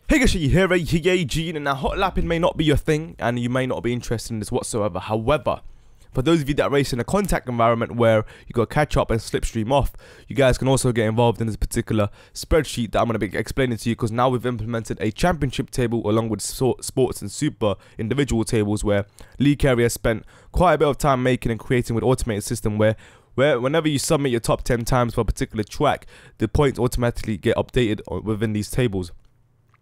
Hey guys, you here, Gene, and now hot lapping may not be your thing, and you may not be interested in this whatsoever. However, for those of you that race in a contact environment where you got to catch up and slipstream off, you guys can also get involved in this particular spreadsheet that I'm going to be explaining to you, because now we've implemented a championship table along with sports and super individual tables where Lee Carey has spent quite a bit of time making and creating with automated system where whenever you submit your top 10 times for a particular track, the points automatically get updated within these tables.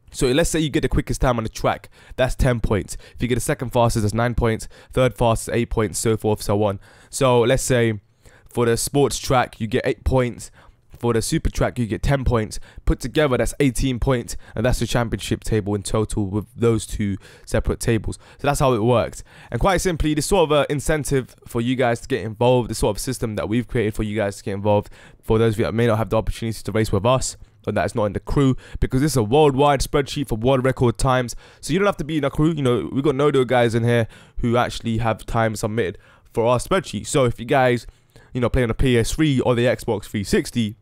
So let's say you get the quickest time on the track, that's 10 points. If you get the second fastest, that's 9 points. Third fastest, 8 points, so forth, so on. So let's say for the sports track, you get 8 points. For the super track, you get 10 points. Put together, that's 18 points. And that's the championship table in total with those two separate tables. So that's how it works. And quite simply, this sort of an incentive for you guys to get involved, this sort of system that we've created for you guys to get involved, for those of you that may not have the opportunity to race with us, and that's not in the crew, because this is a worldwide spreadsheet for world record times. So you don't have to be in a crew. You know, we've got no guys in here who actually have time submitted for our spreadsheet. So if you guys, you know, play on the PS3 or the Xbox 360,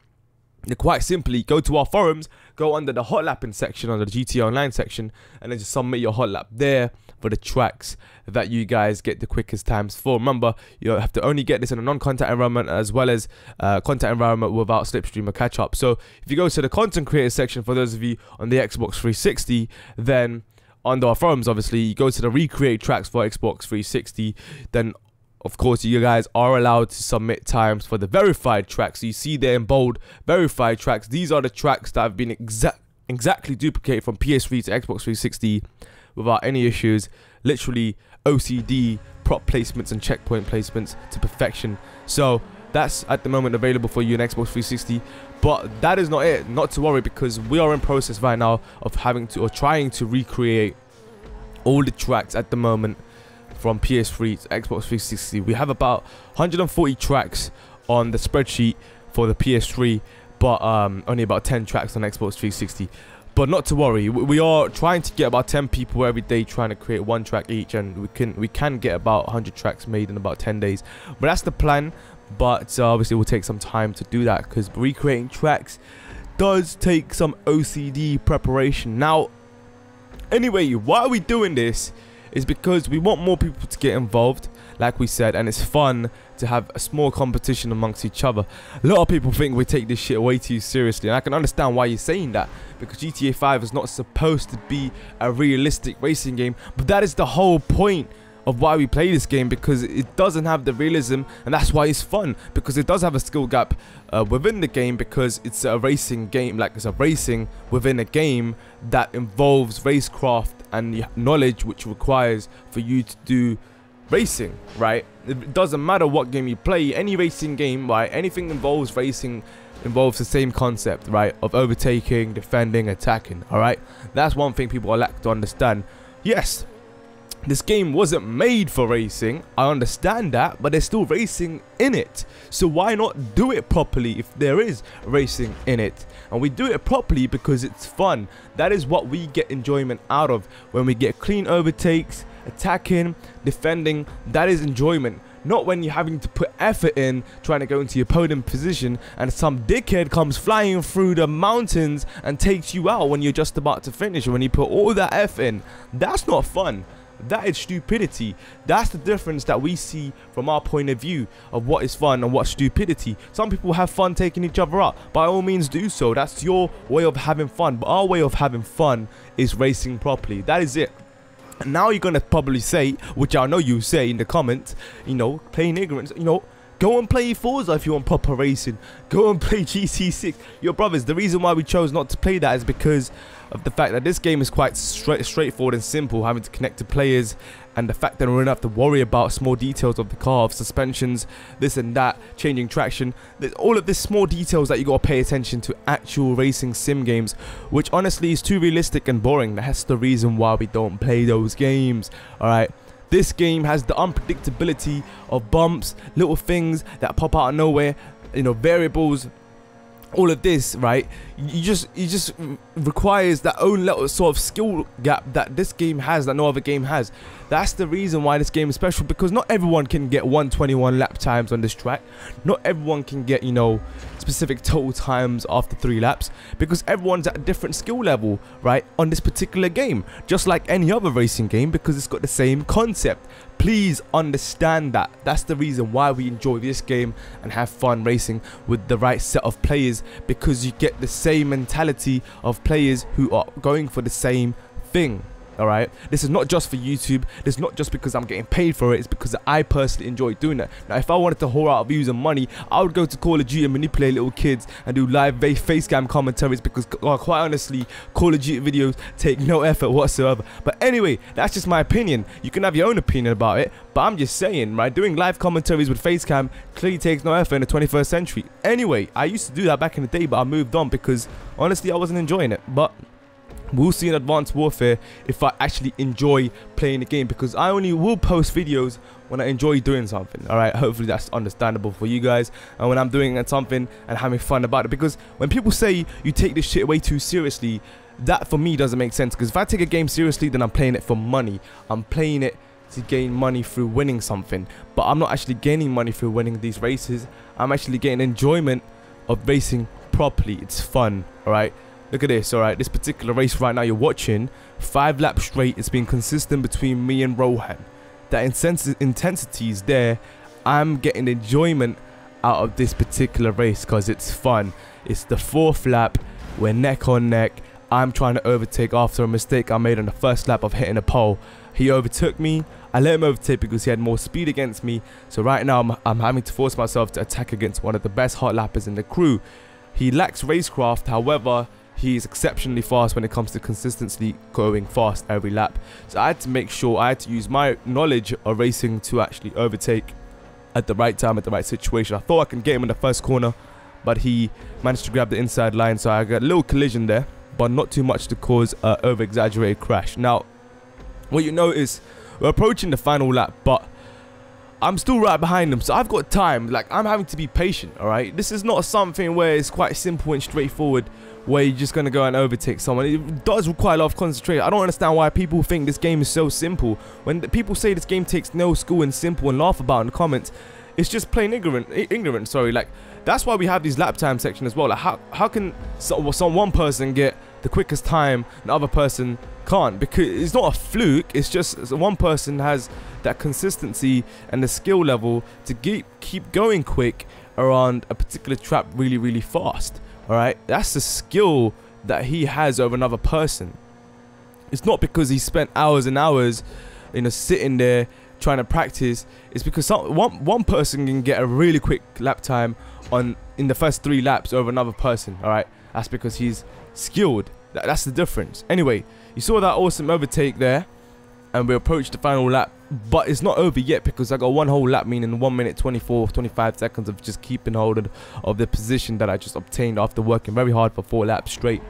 you quite simply go to our forums, go under the hot lapping section, under the GTA Online section, and then just submit your hot lap there for the tracks that you guys get the quickest times for. Remember, you have to only get this in a non-contact environment as well as contact environment without slipstream or catch up. So if you go to the content creator section, for those of you on the Xbox 360, then under our forums, obviously, you go to the recreate tracks for Xbox 360, then of course, you guys are allowed to submit times for the verified tracks. So you see there in bold, verified tracks. These are the tracks that have been exactly duplicated from PS3 to Xbox 360 without any issues. Literally OCD prop placements and checkpoint placements to perfection. So that's at the moment available for you in Xbox 360. But that is not it. Not to worry, because we are in process right now of trying to recreate all the tracks at the moment from PS3 to Xbox 360. We have about 140 tracks on the spreadsheet for the PS3, but only about 10 tracks on Xbox 360. But not to worry, we are trying to get about 10 people every day trying to create one track each, and we can get about 100 tracks made in about 10 days. But that's the plan. But obviously, it will take some time to do that, because recreating tracks does take some OCD preparation. Now, anyway, why are we doing this? Is because we want more people to get involved, like we said, and it's fun to have a small competition amongst each other. A lot of people think we take this shit way too seriously, and I can understand why you're saying that, because GTA 5 is not supposed to be a realistic racing game, but that is the whole point of why we play this game, because it doesn't have the realism, and that's why it's fun, because it does have a skill gap within the game, because it's a racing game, like it's a racing within a game that involves racecraft and knowledge which requires for you to do racing, right? It doesn't matter what game you play, any racing game, right? Anything involves racing involves the same concept, right? Of overtaking, defending, attacking, all right? That's one thing people lack to understand. Yes, this game wasn't made for racing, I understand that, but there's still racing in it. So why not do it properly if there is racing in it? And we do it properly because it's fun. That is what we get enjoyment out of. When we get clean overtakes, attacking, defending, that is enjoyment. Not when you're having to put effort in trying to go into your podium position and some dickhead comes flying through the mountains and takes you out when you're just about to finish. When you put all that effort in, that's not fun. That is stupidity. That's the difference that we see from our point of view of what is fun and what's stupidity. Some people have fun taking each other out. By all means do so. That's your way of having fun. But our way of having fun is racing properly. That is it. And now you're going to probably say, which I know you say in the comments, you know, playing ignorance, you know, go and play Forza if you want proper racing. Go and play GT6. Your brothers, the reason why we chose not to play that is because of the fact that this game is quite straightforward and simple, having to connect to players, and the fact that we don't have to worry about small details of the car, of suspensions, this and that, changing traction. There's all of these small details that you got to pay attention to actual racing sim games, which honestly is too realistic and boring. That's the reason why we don't play those games, alright? This game has the unpredictability of bumps, little things that pop out of nowhere, you know, variables all of this, right, you just requires that own little sort of skill gap that this game has that no other game has. That's the reason why this game is special, because not everyone can get 121 lap times on this track. Not everyone can get, you know, specific total times after 3 laps, because everyone's at a different skill level, right, on this particular game, just like any other racing game, because it's got the same concept. Please understand that. That's the reason why we enjoy this game and have fun racing with the right set of players, because you get the same mentality of players who are going for the same thing. Alright, this is not just for YouTube. This is not just because I'm getting paid for it. It's because I personally enjoy doing it. Now, if I wanted to whore out views and money, I would go to Call of Duty and manipulate little kids and do live face cam commentaries, because quite honestly, Call of Duty videos take no effort whatsoever. But anyway, that's just my opinion. You can have your own opinion about it, but I'm just saying, right, doing live commentaries with face cam clearly takes no effort in the 21st century. Anyway, I used to do that back in the day, but I moved on because honestly I wasn't enjoying it. But we'll see in Advanced Warfare if I actually enjoy playing the game, because I only will post videos when I enjoy doing something. Alright, hopefully that's understandable for you guys, and when I'm doing something and having fun about it. Because when people say you take this shit way too seriously, that for me doesn't make sense. Because if I take a game seriously, then I'm playing it for money. I'm playing it to gain money through winning something, but I'm not actually gaining money through winning these races. I'm actually getting enjoyment of racing properly. It's fun. Alright, look at this. Alright, this particular race right now you're watching, 5 laps straight, it's been consistent between me and Rohan. That intensity is there. I'm getting enjoyment out of this particular race because it's fun. It's the 4th lap, we're neck on neck. I'm trying to overtake after a mistake I made on the first lap of hitting a pole. He overtook me. I let him overtake because he had more speed against me. So right now I'm having to force myself to attack against one of the best hot lappers in the crew. He lacks racecraft, however, he is exceptionally fast when it comes to consistently going fast every lap. So I had to make sure, I had to use my knowledge of racing to actually overtake at the right time, at the right situation. I thought I could get him in the first corner, but he managed to grab the inside line, so I got a little collision there, but not too much to cause an over-exaggerated crash. Now, what you notice, we're approaching the final lap, but I'm still right behind him, so I've got time. Like, I'm having to be patient, alright? This is not something where it's quite simple and straightforward, where you're just going to go and overtake someone. It does require a lot of concentration. I don't understand why people think this game is so simple. When people say this game takes no skill and simple and laugh about it in the comments, it's just plain ignorant, sorry. Like, that's why we have these lap time section as well. Like, how can one person get the quickest time and the other person can't? Because it's not a fluke. It's just one person has that consistency and the skill level to keep going quick around a particular trap really fast. Alright, that's the skill that he has over another person. It's not because he spent hours and hours, you know, sitting there trying to practice. It's because one person can get a really quick lap time in the first 3 laps over another person. Alright, that's because he's skilled. That's the difference. Anyway, you saw that awesome overtake there, and we approached the final lap, but it's not over yet because I got one whole lap, meaning 1 minute 25 seconds of just keeping hold of the position that I just obtained after working very hard for 4 laps straight.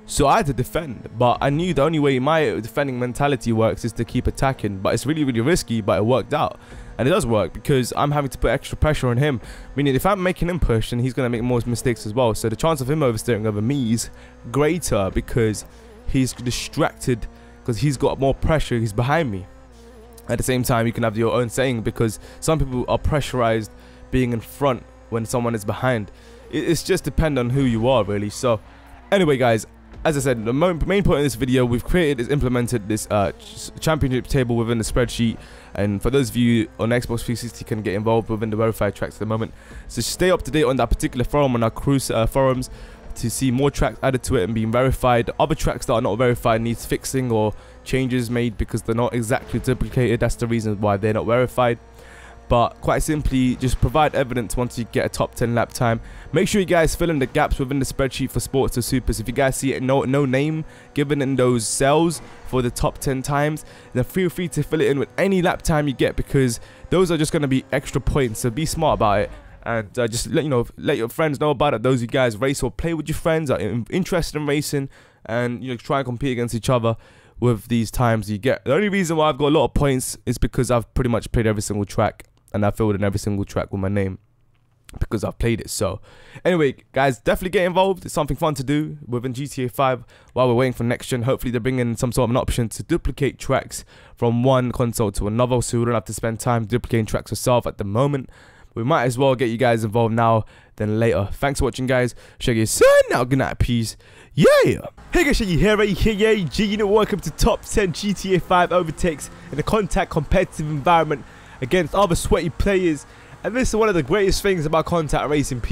So I had to defend, but I knew the only way my defending mentality works is to keep attacking. But it's really risky, but it worked out. And it does work because I'm having to put extra pressure on him, meaning if I'm making him push, then he's going to make more mistakes as well. So the chance of him oversteering over me is greater because he's distracted, because he's got more pressure, he's behind me. At the same time, you can have your own saying, because some people are pressurized being in front when someone is behind. It's just depend on who you are, really. So anyway, guys, as I said, the main point of this video, we've implemented this championship table within the spreadsheet. And for those of you on Xbox 360 can get involved within the verified tracks at the moment. So stay up to date on that particular forum, on our cruise forums, to see more tracks added to it and being verified. Other tracks that are not verified needs fixing or changes made because they're not exactly duplicated. That's the reason why they're not verified. But quite simply, just provide evidence once you get a top 10 lap time. Make sure you guys fill in the gaps within the spreadsheet for sports or supers. If you guys see it, no name given in those cells for the top 10 times, then feel free to fill it in with any lap time you get, because those are just going to be extra points. So be smart about it. And just let your friends know about it. Those of you guys race or play with your friends, are interested in racing, and try and compete against each other with these times you get. The only reason why I've got a lot of points is because I've pretty much played every single track, and I filled in every single track with my name. because I've played it. So anyway, guys, definitely get involved. It's something fun to do within GTA 5 while we're waiting for next gen. Hopefully they're bringing some sort of an option to duplicate tracks from one console to another, so we don't have to spend time duplicating tracks yourself at the moment. We might as well get you guys involved now than later. Thanks for watching, guys. Shaggy son now. Good night, peace. Yeah. Hey guys, Shaggy here, right here, yeah, G. You know, welcome to top 10 GTA 5 overtakes in a contact competitive environment against other sweaty players. And this is one of the greatest things about contact racing, people.